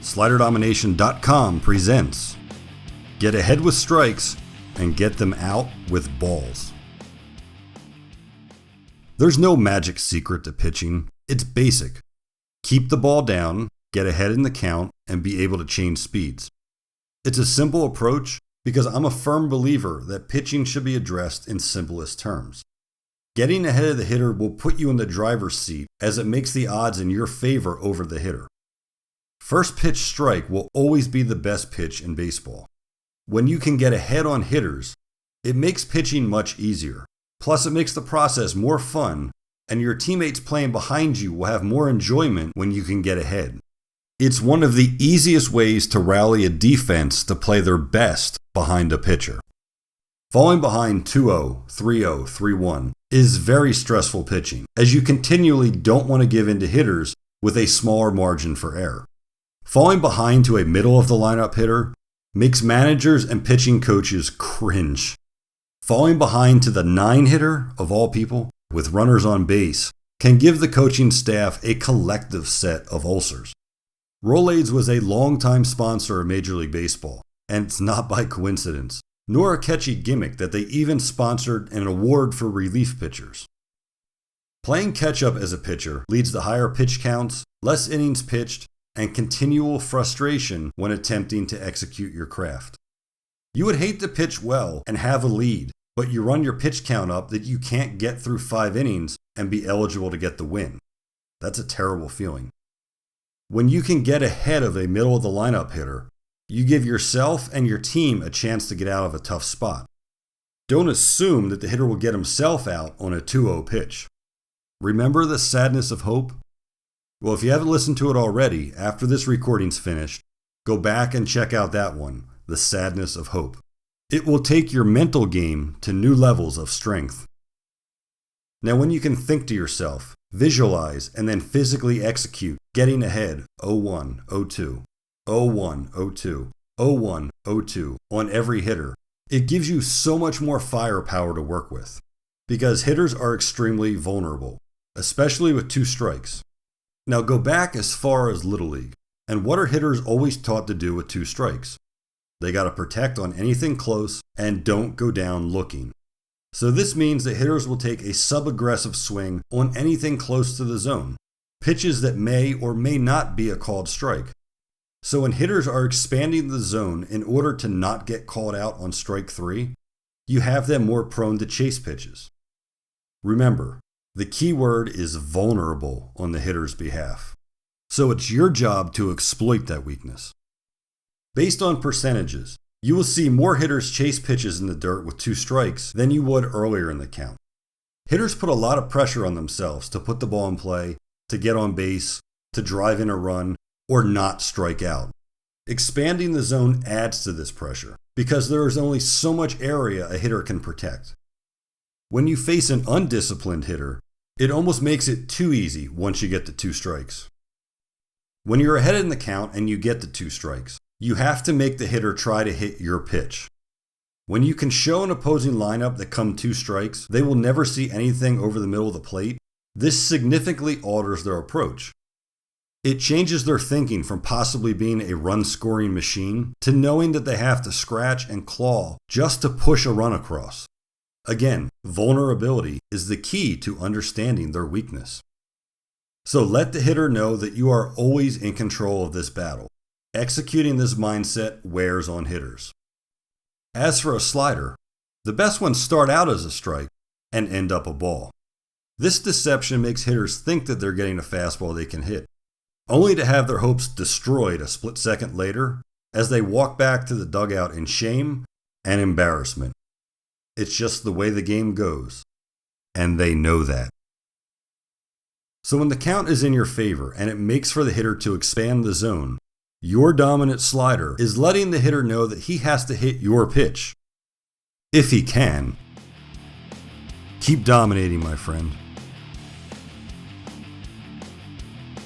SliderDomination.com presents Get Ahead with Strikes and Get Them Out with Balls. There's no magic secret to pitching. It's basic. Keep the ball down, get ahead in the count, and be able to change speeds. It's a simple approach because I'm a firm believer that pitching should be addressed in simplest terms. Getting ahead of the hitter will put you in the driver's seat as it makes the odds in your favor over the hitter. First pitch strike will always be the best pitch in baseball. When you can get ahead on hitters, it makes pitching much easier. Plus, it makes the process more fun, and your teammates playing behind you will have more enjoyment when you can get ahead. It's one of the easiest ways to rally a defense to play their best behind a pitcher. Falling behind 2-0, 3-0, 3-1 is very stressful pitching, as you continually don't want to give in to hitters with a smaller margin for error. Falling behind to a middle-of-the-lineup hitter makes managers and pitching coaches cringe. Falling behind to the 9-hitter, of all people, with runners on base, can give the coaching staff a collective set of ulcers. Rolaids was a longtime sponsor of Major League Baseball, and it's not by coincidence, nor a catchy gimmick that they even sponsored an award for relief pitchers. Playing catch-up as a pitcher leads to higher pitch counts, less innings pitched, and continual frustration when attempting to execute your craft. You would hate to pitch well and have a lead, but you run your pitch count up that you can't get through 5 innings and be eligible to get the win. That's a terrible feeling. When you can get ahead of a middle-of-the-lineup hitter, you give yourself and your team a chance to get out of a tough spot. Don't assume that the hitter will get himself out on a 2-0 pitch. Remember the sadness of hope? Well, if you haven't listened to it already, after this recording's finished, go back and check out that one, The Sadness of Hope. It will take your mental game to new levels of strength. Now, when you can think to yourself, visualize, and then physically execute getting ahead 0-1, 0-2, 0-1, 0-2, 0-1, 0-2 on every hitter, it gives you so much more firepower to work with. Because hitters are extremely vulnerable, especially with 2 strikes. Now go back as far as Little League, and what are hitters always taught to do with 2 strikes? They got to protect on anything close and don't go down looking. So this means that hitters will take a sub-aggressive swing on anything close to the zone, pitches that may or may not be a called strike. So when hitters are expanding the zone in order to not get called out on strike 3, you have them more prone to chase pitches. Remember, the key word is vulnerable on the hitter's behalf. So it's your job to exploit that weakness. Based on percentages, you will see more hitters chase pitches in the dirt with 2 strikes than you would earlier in the count. Hitters put a lot of pressure on themselves to put the ball in play, to get on base, to drive in a run, or not strike out. Expanding the zone adds to this pressure because there is only so much area a hitter can protect. When you face an undisciplined hitter, it almost makes it too easy once you get to 2 strikes. When you're ahead in the count and you get to 2 strikes, you have to make the hitter try to hit your pitch. When you can show an opposing lineup that come 2 strikes, they will never see anything over the middle of the plate. This significantly alters their approach. It changes their thinking from possibly being a run-scoring machine to knowing that they have to scratch and claw just to push a run across. Again, vulnerability is the key to understanding their weakness. So let the hitter know that you are always in control of this battle. Executing this mindset wears on hitters. As for a slider, the best ones start out as a strike and end up a ball. This deception makes hitters think that they're getting a fastball they can hit, only to have their hopes destroyed a split second later as they walk back to the dugout in shame and embarrassment. It's just the way the game goes, and they know that. So when the count is in your favor and it makes for the hitter to expand the zone, your dominant slider is letting the hitter know that he has to hit your pitch. If he can. Keep dominating, my friend.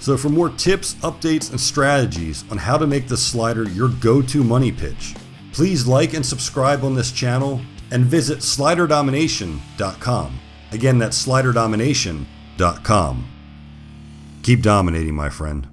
So for more tips, updates, and strategies on how to make the slider your go-to money pitch, please like and subscribe on this channel and visit SliderDomination.com. Again, that's SliderDomination.com. Keep dominating, my friend.